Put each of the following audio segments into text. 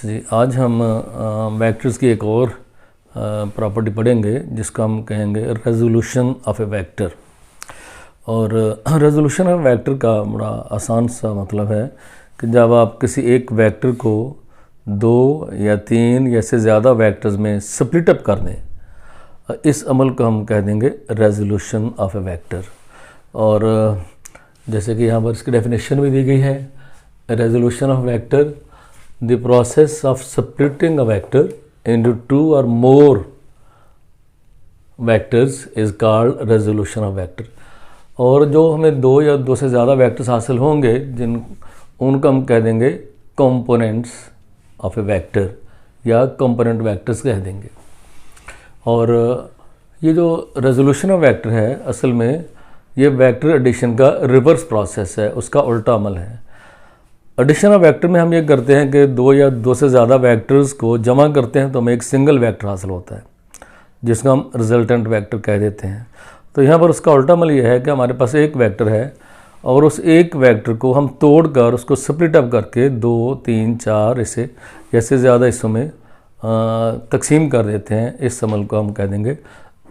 जी, आज हम वेक्टर्स की एक और प्रॉपर्टी पढ़ेंगे जिसको हम कहेंगे रेजोल्यूशन ऑफ ए वेक्टर। और रेजोल्यूशन ऑफ वेक्टर का बड़ा आसान सा मतलब है कि जब आप किसी एक वेक्टर को दो या तीन या इससे ज़्यादा वेक्टर्स में स्प्लिट अप कर दें, इस अमल को हम कह देंगे रेजोल्यूशन ऑफ ए वेक्टर। और जैसे कि यहाँ पर इसकी डेफिनेशन भी दी गई है, resolution of vector the process of splitting a vector into two or more vectors is called resolution of vector। और जो हमें दो या दो से ज़्यादा वेक्टर्स हासिल होंगे उनको हम कह देंगे कंपोनेंट्स ऑफ ए वेक्टर या कंपोनेंट वेक्टर्स कह देंगे। और ये जो रेजोल्यूशन ऑफ वेक्टर है असल में ये वेक्टर एडिशन का रिवर्स प्रोसेस है, उसका उल्टा अमल है। एडिशन ऑफ वेक्टर में हम ये करते हैं कि दो या दो से ज़्यादा वेक्टर्स को जमा करते हैं तो हमें एक सिंगल वेक्टर हासिल होता है जिसको हम रिजल्टेंट वेक्टर कह देते हैं। तो यहाँ पर उसका उल्टा अमल ये है कि हमारे पास एक वेक्टर है और उस एक वेक्टर को हम तोड़कर उसको स्प्लिट अप करके दो तीन चार ऐसे ज़्यादा हिस्सों में तकसीम कर देते हैं। इस अमल को हम कह देंगे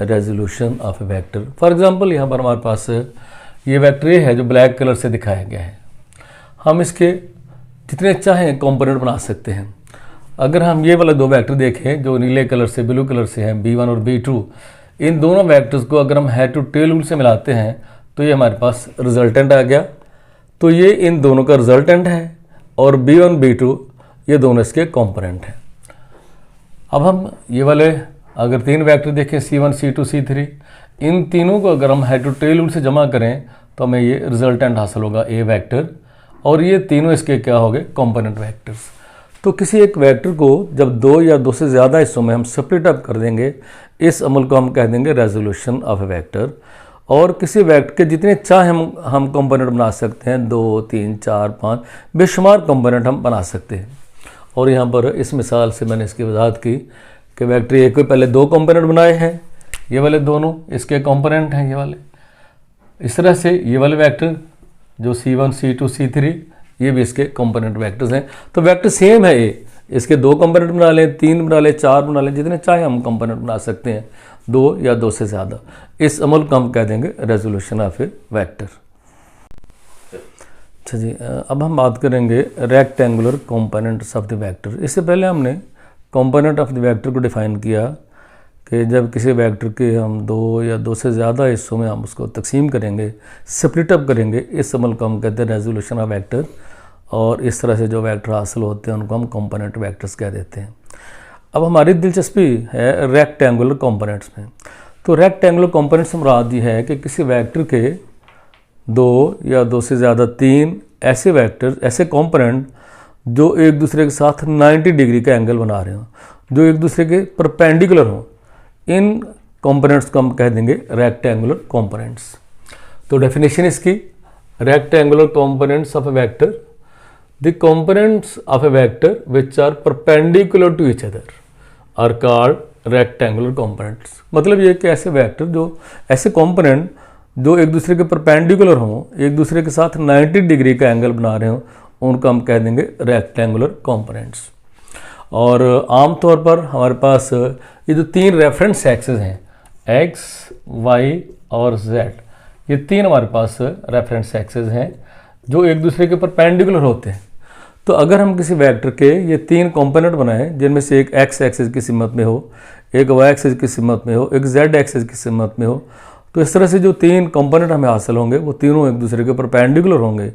resolution of a vector. For example यहाँ पर हमारे पास ये वेक्टर ये है जो ब्लैक कलर से दिखाया गया है। हम इसके जितने चाहें कंपोनेंट बना सकते हैं। अगर हम ये वाले दो वेक्टर देखें जो नीले कलर से ब्लू कलर से हैं, B1 और B2, इन दोनों वेक्टर्स को अगर हम हेड टू टेल रूल से मिलाते हैं तो ये हमारे पास रिजल्टेंट आ गया। तो ये इन दोनों का रिजल्टेंट है और B1 B2 ये दोनों इसके कंपोनेंट हैं। अब हम ये वाले अगर तीन वेक्टर देखें C1 C2 C3, इन तीनों को अगर हम हेड टू टेल रूल से जमा करें तो हमें ये रिजल्टेंट हासिल होगा A वेक्टर, और ये तीनों इसके क्या हो गए कंपोनेंट वेक्टर्स। तो किसी एक वेक्टर को जब दो या दो से ज़्यादा हिस्सों में हम स्प्लिट अप कर देंगे, इस अमल को हम कह देंगे रेजोल्यूशन ऑफ ए वेक्टर। और किसी वेक्टर के जितने चाहे हम कंपोनेंट बना सकते हैं, दो तीन चार पाँच बेशुमार कंपोनेंट हम बना सकते हैं। और यहाँ पर इस मिसाल से मैंने इसकी वजाहत की कि वेक्टर ए को पहले दो कंपोनेंट बनाए हैं, ये वाले दोनों इसके कंपोनेंट हैं ये वाले। इस तरह से ये वाले वेक्टर जो C1 C2 C3 ये भी इसके कंपोनेंट वेक्टर्स हैं। तो वेक्टर सेम है ये, इसके दो कंपोनेंट बना लें, तीन बना लें, चार बना लें, जितने चाहे हम कंपोनेंट बना सकते हैं, दो या दो से ज़्यादा। इस अमल को हम कह देंगे रेजोल्यूशन ऑफ ए वेक्टर। अच्छा जी, अब हम बात करेंगे rectangular components of the vector. इससे पहले हमने कंपोनेंट ऑफ द वेक्टर को डिफाइन किया कि जब किसी वेक्टर के हम दो या दो से ज़्यादा हिस्सों में हम उसको तकसीम करेंगे, स्प्लिट अप करेंगे, इस अमल को हम कहते हैं रेजोल्यूशन ऑफ वेक्टर। और इस तरह से जो वेक्टर हासिल होते हैं उनको हम कंपोनेंट वेक्टर्स कह देते हैं। अब हमारी दिलचस्पी है रेक्टेंगुलर कंपोनेंट्स में। तो रेक्टेंगुलर कंपोनेंट्स से मुराद ये है कि किसी वेक्टर के दो या दो से ज़्यादा तीन ऐसे वेक्टर, ऐसे कंपोनेंट जो एक दूसरे के साथ 90 डिग्री का एंगल बना रहे हों, जो एक दूसरे के परपेंडिकुलर हों, इन कंपोनेंट्स को हम कह देंगे रेक्टेंगुलर कंपोनेंट्स। तो डेफिनेशन इसकी, rectangular components of a vector, the components of a vector which are perpendicular to each other are called rectangular components. मतलब ये कि ऐसे वेक्टर जो ऐसे कंपोनेंट जो एक दूसरे के परपेंडिकुलर हों, एक दूसरे के साथ 90 डिग्री का एंगल बना रहे हों, उनको हम कह देंगे रेक्टेंगुलर कंपोनेंट्स। और आम तौर पर हमारे पास ये जो तीन रेफरेंस एक्सेस हैं x, y और z, ये तीन हमारे पास रेफरेंस एक्सेस हैं जो एक दूसरे के परपेंडिकुलर होते हैं। तो अगर हम किसी वेक्टर के ये तीन कंपोनेंट बनाएं जिनमें से एक x एक्सिस की सिमत में हो, एक y एक्सिस की सिमत में हो, एक z एक्सिस की सिमत में हो, तो इस तरह से जो तीन कंपोनेंट हमें हासिल होंगे वो तीनों एक दूसरे के परपेंडिकुलर होंगे,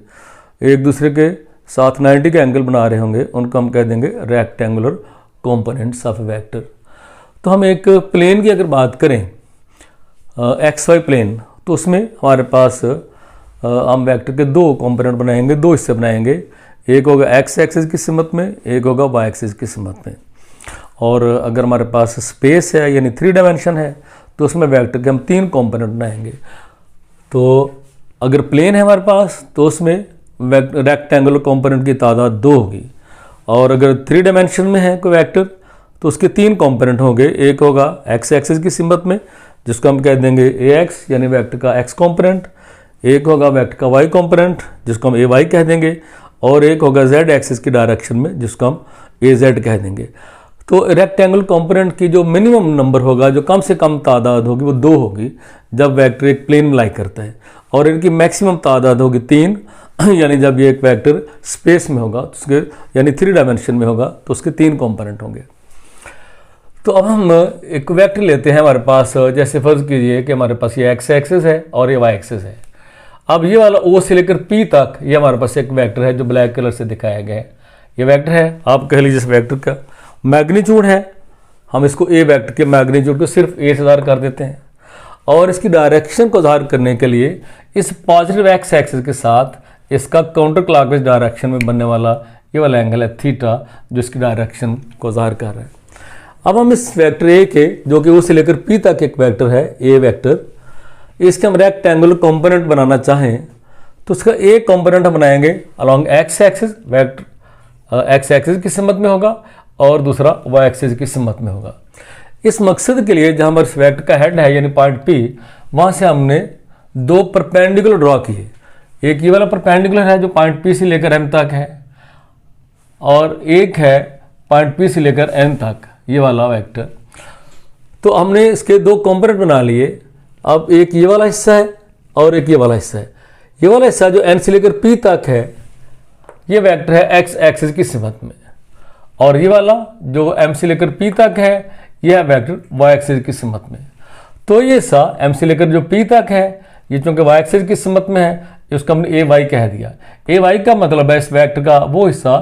एक दूसरे के साथ 90 के एंगल बना रहे होंगे, उनको हम कह देंगे रेक्टेंगुलर कंपोनेंट्स ऑफ वेक्टर। तो हम एक प्लेन की अगर बात करें XY प्लेन, तो उसमें हमारे पास हम वेक्टर के दो कंपोनेंट बनाएंगे, दो हिस्से बनाएंगे, एक होगा x एक्सिस की सिमत में, एक होगा y एक्सिस की सिमत में। और अगर हमारे पास स्पेस है यानी 3 डायमेंशन है तो उसमें वेक्टर के हम तीन कंपोनेंट बनाएंगे। तो अगर प्लेन है हमारे पास तो उसमें रेक्टेंगुलर कंपोनेंट की तादाद 2 होगी। और अगर 3 डायमेंशन में है कोई वेक्टर तो उसके तीन कंपोनेंट होंगे, एक होगा x एक्सिस की सिमत में जिसको हम कह देंगे ax यानी वेक्टर का x कंपोनेंट, एक होगा वेक्टर का y कंपोनेंट जिसको हम ay कह देंगे, और एक होगा z एक्सिस की डायरेक्शन में जिसको हम ए जेड कह देंगे। तो रेक्टेंगुलर कंपोनेंट की जो मिनिमम नंबर होगा, जो कम से कम तादाद होगी, वो 2 होगी जब वेक्टर एक प्लेन में लाई करता है, और इनकी मैक्सिमम तादाद होगी 3 यानी जब ये एक वेक्टर स्पेस में होगा तो उसके यानी 3 डायमेंशन में होगा तो उसके 3 कंपोनेंट होंगे। तो अब हम एक वेक्टर लेते हैं हमारे पास, जैसे फर्ज कीजिए कि हमारे पास ये एक्स एक्सिस है और ये वाई एक्सिस है। अब ये वाला ओ से लेकर पी तक ये हमारे पास एक वेक्टर है जो ब्लैक कलर से दिखाया गया है। ये वेक्टर है, आप कह लीजिए इस वेक्टर का मैग्नीट्यूड है, हम इसको ए वेक्टर के मैग्नीट्यूड को सिर्फ ए से ज़ाहिर कर देते हैं, और इसकी डायरेक्शन को ज़ाहिर करने के लिए इस पॉजिटिव एक्स एक्सिस के साथ इसका काउंटर क्लॉकवाइज डायरेक्शन में बनने वाला ये वाला एंगल है थीटा, जो इसकी डायरेक्शन को ज़ाहिर कर रहा है। अब हम इस वेक्टर ए के, जो कि ओ से लेकर पी तक एक वेक्टर है ए वेक्टर, इसके हम रेक्टेंगुलर कंपोनेंट बनाना चाहें तो उसका एक कंपोनेंट हम बनाएंगे along x axis, vector x axis की समत में होगा, और दूसरा वाई एक्सिस की समत में होगा। इस मकसद के लिए जहाँ हमारे वेक्टर का हेड है यानी पॉइंट पी, वहाँ से हमने 2 परपेंडिकुलर ड्रॉ किए। एक ये वाला परपेंडिकुलर है जो पॉइंट पी से लेकर एम तक है, और एक है पॉइंट पी से लेकर एन तक ये वाला वेक्टर। तो हमने इसके 2 कंपोनेंट बना लिए। अब एक ये वाला हिस्सा है और एक ये वाला हिस्सा है। ये वाला हिस्सा जो एन से लेकर पी तक है ये वेक्टर है एक्स एक्सिस की समत में, और ये वाला जो एम से लेकर पी तक है यह है वेक्टर वाई एक्सिस की समत में। तो ये हिस्सा एम से लेकर जो पी तक है ये चूंकि वाई एक्सिस की समत में है, उसका हमने ए वाई कह दिया। ए वाई का मतलब है इस वेक्टर का वो हिस्सा,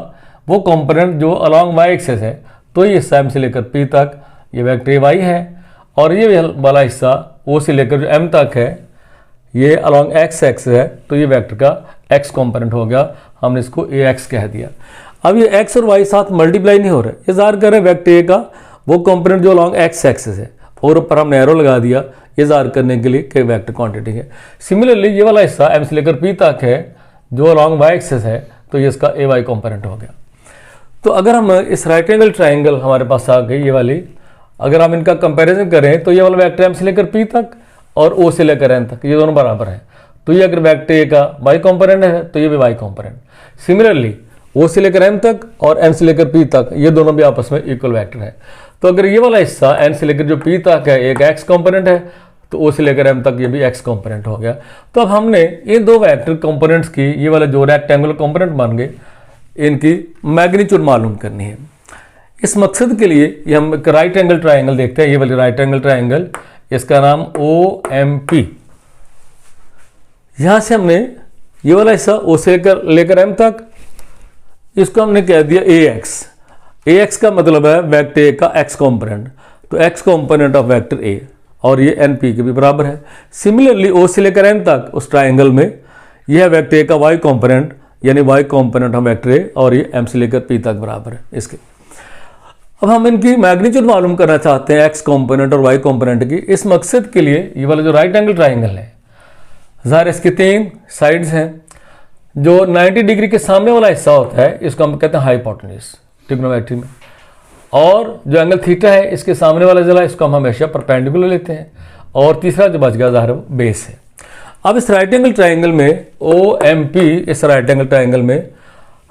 वो कंपोनेंट जो अलॉन्ग वाई एक्सिस है। तो ये हिस्सा एम से लेकर पी तक ये वेक्टर ए वाई है, और ये वाला हिस्सा ओ से लेकर जो एम तक है ये अलॉन्ग एक्स एक्सिस है, तो ये वेक्टर का एक्स कंपोनेंट हो गया, हमने इसको ए एक्स कह दिया। अब ये एक्स और वाई साथ मल्टीप्लाई नहीं हो रहे, ये ज़ाहिर कर रहे हैं वेक्टर ए का वो कंपोनेंट जो अलॉन्ग एक्स एक्सिस है, और ऊपर हमने एरो लगा दिया ये ज़ाहिर करने के लिए कि वेक्टर क्वांटिटी है। सिमिलरली ये वाला हिस्सा एम से लेकर पी तक है जो अलॉन्ग वाई एक्सिस है, तो ये इसका ए वाई कंपोनेंट हो गया। तो अगर हम इस राइट एंगल ट्राइंगल हमारे पास आ गई ये वाली, अगर हम इनका कंपैरिजन करें तो ये वाला वेक्टर एम से लेकर पी तक और ओ से लेकर एन तक ये दोनों बराबर हैं। तो ये अगर वेक्टर ए का वाई कंपोनेंट है तो ये भी वाई कंपोनेंट। सिमिलरली ओ से लेकर एम तक और एन से लेकर पी तक ये दोनों भी आपस में इक्वल वेक्टर है। तो अगर ये वाला हिस्सा एन से लेकर जो पी तक है एक एक्स कंपोनेंट है, तो ओ से लेकर एम तक ये भी एक्स कंपोनेंट हो गया। तो अब हमने इन 2 वेक्टर कंपोनेंट्स की ये वाला जो रेक्टेंगुलर कंपोनेंट बन गए इनकी मैग्नीट्यूड मालूम करनी है। इस मकसद के लिए ये हम एक राइट एंगल ट्राइंगल देखते हैं, ये वाली राइट एंगल ट्राइंगल, इसका नाम ओ एम पी। यहां से हमने ये वाला हिस्सा ओ से लेकर एम तक इसको हमने कह दिया ए एक्स। ए एक्स का मतलब है वेक्टर ए का एक्स कंपोनेंट, तो x component of vector A, और ये एन पी के भी बराबर है। सिमिलरली ओ से लेकर एन तक उस ट्राइंगल में यह है वेक्टर ए का वाई कंपोनेंट, यानी Y component of vector A, और ये एम से लेकर पी तक बराबर है इसके। अब हम इनकी मैग्नीट्यूड मालूम करना चाहते हैं एक्स कंपोनेंट और वाई कंपोनेंट की। इस मकसद के लिए ये वाला जो राइट एंगल ट्राइंगल है, ज़ाहिर इसके 3 साइड्स हैं। जो 90 डिग्री के सामने वाला हिस्सा होता है इसको हम कहते हैं हाइपोटेन्यूज ट्रिग्नोमेट्री में, और जो एंगल थीटा है इसके सामने वाला जला इसको हम हमेशा परपेंडिकुलर लेते हैं, और तीसरा जो बच गया ज़ाहिर बेस है। अब इस राइट एंगल ट्राइंगल में ओ एम पी, इस राइट एंगल ट्राइंगल में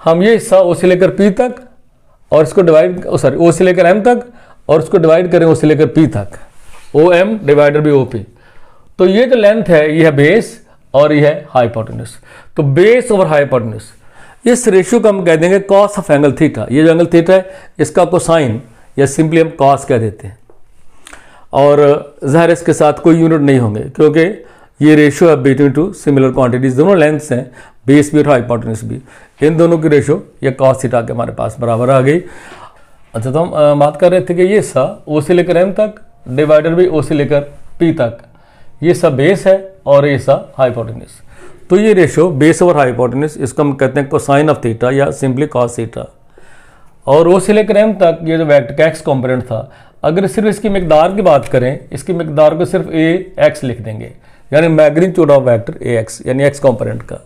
हम ये हिस्सा ओ से लेकर पी तक और इसको डिवाइड ओ से लेकर एम तक और इसको डिवाइड करें ओ से लेकर पी तक, ओ एम डिवाइडर भी ओ पी। तो ये जो लेंथ है ये है बेस और ये है हाइपोटेन्यूज। तो बेस ओवर हाइपोटेन्यूज, इस रेशियो को हम कह देंगे कॉस ऑफ एंगल थीटा। ये जो एंगल थीटा है इसका कोसाइन या सिंपली हम कॉस कह देते हैं, और ज़ाहिर इसके साथ कोई यूनिट नहीं होंगे क्योंकि ये रेशियो है बिटवीन 2 सिमिलर क्वांटिटीज, दोनों लेंथ्स हैं, बेस भी और हाइपोटेन्यूज भी, इन दोनों की रेशियो ये कॉस थीटा के हमारे पास बराबर आ गई। अच्छा, तो हम बात कर रहे थे कि ये हिस्सा ओ से लेकर एम तक डिवाइडर भी ओ से लेकर पी तक, ये सब बेस है और ये सब हाइपोटेन्यूज। तो ये रेशियो बेस ओवर हाइपोटेन्यूज, इसको हम कहते हैं कोसाइन ऑफ थीटा या सिंपली कॉस थीटा। और ओ से लेकर एम तक ये जो वेक्टर का एक्स कंपोनेंट था, अगर सिर्फ इसकी मिकदार की बात करें, इसकी मिकदार को सिर्फ ए एक्स लिख देंगे, यानी magnitude of vector A x यानी एक्स कंपोनेंट का।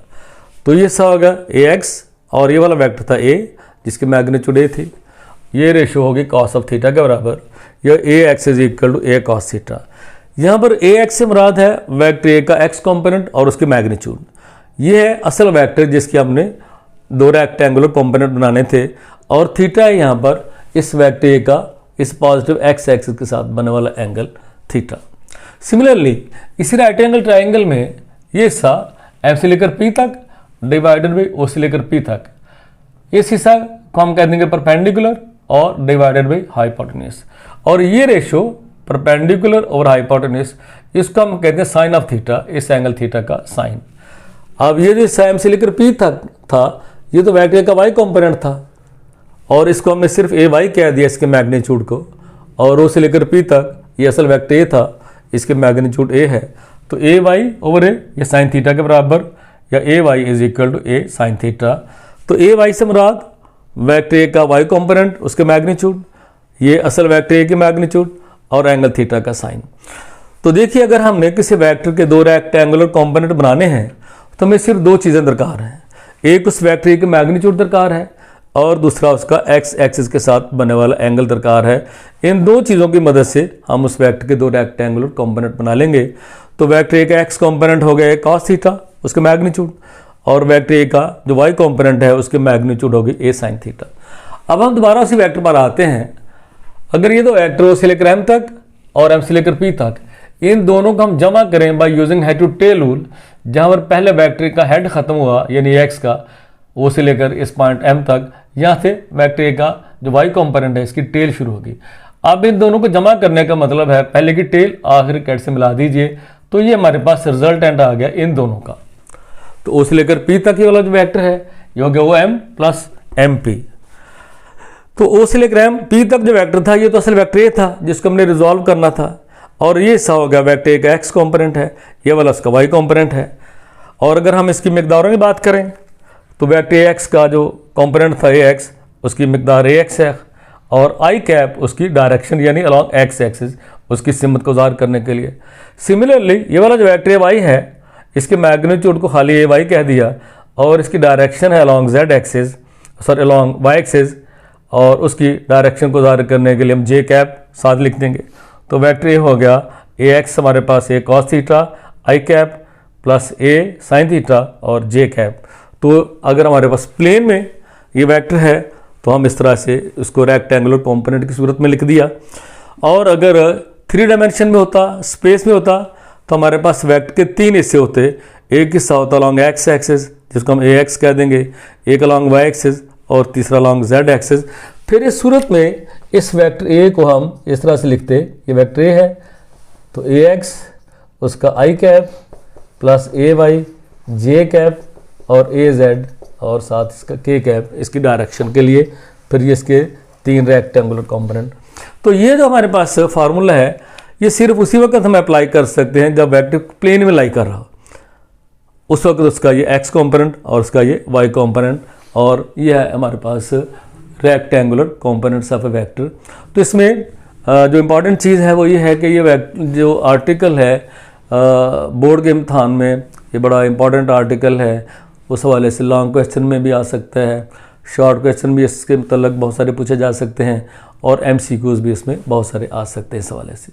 तो ये सब होगा ए एक्स, और ये वाला वेक्टर था ए जिसकी मैग्नीट्यूड ए थी, ये रेशियो होगी कॉस ऑफ थीटा के बराबर, या A x is equal to A cos theta. यहाँ पर ए एक्स से मुराद है वेक्टर ए का एक्स कंपोनेंट और उसकी मैग्नीट्यूड। ये है असल वेक्टर जिसकी हमने दो रेक्टेंगुलर कंपोनेंट बनाने थे और थीटा है यहाँ पर इस वेक्टर ए का इस पॉजिटिव एक्स एक्सिस के साथ बनने वाला एंगल थीटा। सिमिलरली इसी राइट एंगल ट्राइंगल में ये हिस्सा एम से लेकर पी तक डिवाइडेड बाई ओ से लेकर पी तक, इस हिस्सा को हम कह देंगे परपेंडिकुलर और डिवाइडेड बाई हाइपोटेन्यूज, और ये रेशो परपेंडिकुलर और हाइपोटेन्यूज इसको हम कहते हैं साइन ऑफ थीटा, इस एंगल थीटा का साइन। अब ये जो हिस्सा एम से लेकर पी तक था ये तो वेक्टर का वाई कंपोनेंट था और इसको हमने सिर्फ ए वाई कह दिया इसके मैग्नीट्यूड को, और ओ से लेकर पी तक ये असल वेक्टर ए था, इसके मैग्नीट्यूड ए है, तो ए वाई ओवर ए ये साइन थीटा के बराबर, या A y is equal to A sine theta. तो ए वाई से मुराद वेक्टर ए का वाई कंपोनेंट उसके मैग्नीट्यूड, ये असल वेक्टर ए की मैग्नीट्यूड और एंगल थीटा का साइन। तो देखिए अगर हमने किसी वेक्टर के दो रेक्टेंगुलर कंपोनेंट बनाने हैं तो हमें सिर्फ दो चीज़ें दरकार हैं, एक उस वेक्टर ए की मैग्नीट्यूड दरकार है और दूसरा उसका एक्स एक्सिस के साथ बनने वाला एंगल दरकार है। इन दो चीज़ों की मदद से हम उस वेक्टर के दो रेक्टेंगुलर कंपोनेंट बना लेंगे। तो वेक्टर ए का एक्स कंपोनेंट हो गया कॉस थीटा उसके मैग्नीट्यूड, और वेक्टर ए का जो वाई कंपोनेंट है उसके मैग्नीट्यूड होगी ए साइन थीटा। अब हम दोबारा उसी वेक्टर पर आते हैं। अगर ये दो वेक्टर ओ से लेकर एम तक और एम से लेकर पी तक, इन दोनों को हम जमा करें by using head to tail rule, जहाँ पर पहले वेक्टर का हेड खत्म हुआ यानी एक्स का ओ से लेकर इस पॉइंट एम तक, यहाँ से वेक्टर ए का जो वाई कंपोनेंट है इसकी टेल शुरू होगी। अब इन दोनों को जमा करने का मतलब है पहले की टेल आखिरी कैट से मिला दीजिए, तो ये हमारे पास रिजल्टेंट आ गया इन दोनों का। तो ओ से लेकर पी तक ये वाला जो वेक्टर है ये हो गया O M plus M P. तो ओ से लेकर एम पी तक जो वेक्टर था ये तो असल वेक्टर ए था जिसको हमने रिजॉल्व करना था, और ये हिस्सा हो गया वेक्टर ए का एक्स कंपोनेंट है, ये वाला उसका वाई कंपोनेंट है। और अगर हम इसकी मिकदारों की बात करें तो वेक्टर ए एक्स का जो कंपोनेंट था ए एक्स उसकी मिकदार ए एक्स है, और आई कैप उसकी डायरेक्शन यानी अलॉन्ग एक्स एक्सिस उसकी सिमत को ज़ाहिर करने के लिए। सिमिलरली ये वाला जो वेक्टर ए वाई है इसके मैग्नीट्यूड को खाली ए वाई कह दिया और इसकी डायरेक्शन है along Z axis, sorry along Y axis, और उसकी डायरेक्शन को ज़ाहिर करने के लिए हम जे कैप साथ लिख देंगे। तो वेक्टर ए हो गया ए एक्स हमारे पास ए कॉस थीटा आई कैप प्लस ए साइन थीटा और जे कैप। तो अगर हमारे पास प्लेन में ये वेक्टर है तो हम इस तरह से उसको रेक्टेंगुलर कंपोनेंट की सूरत में लिख दिया, और अगर 3 डायमेंशन में होता स्पेस में होता तो हमारे पास वेक्टर के 3 हिस्से होते। एक हिस्सा होता अलॉन्ग एक्स एक्सिस जिसको हम ए एक्स कह देंगे, एक अलॉन्ग वाई एक्सिस और तीसरा अलॉन्ग जेड एक्सिस। फिर इस सूरत में इस वेक्टर ए को हम इस तरह से लिखते, ये वेक्टर ए है तो ए एक्स उसका आई कैप प्लस ए वाई जे कैप और ए जेड और साथ इसका के कैप इसकी डायरेक्शन के लिए, फिर ये इसके 3 रेक्टेंगुलर कंपोनेंट। तो ये जो हमारे पास फार्मूला है ये सिर्फ उसी वक्त हम अप्लाई कर सकते हैं जब वेक्टर प्लेन में लाई कर रहा हो, उस वक्त उसका ये एक्स कंपोनेंट और उसका ये वाई कंपोनेंट, और ये है हमारे पास rectangular components of a vector. तो इसमें जो इम्पॉर्टेंट चीज़ है वो ये है कि ये जो आर्टिकल है बोर्ड के इम्तहान में ये बड़ा इम्पॉर्टेंट आर्टिकल है, उस हवाले से लॉन्ग क्वेश्चन में भी आ सकता है, शॉर्ट क्वेश्चन भी इसके मतलब बहुत सारे पूछे जा सकते हैं, और MCQs भी इसमें बहुत सारे आ सकते हैं इस हवाले से।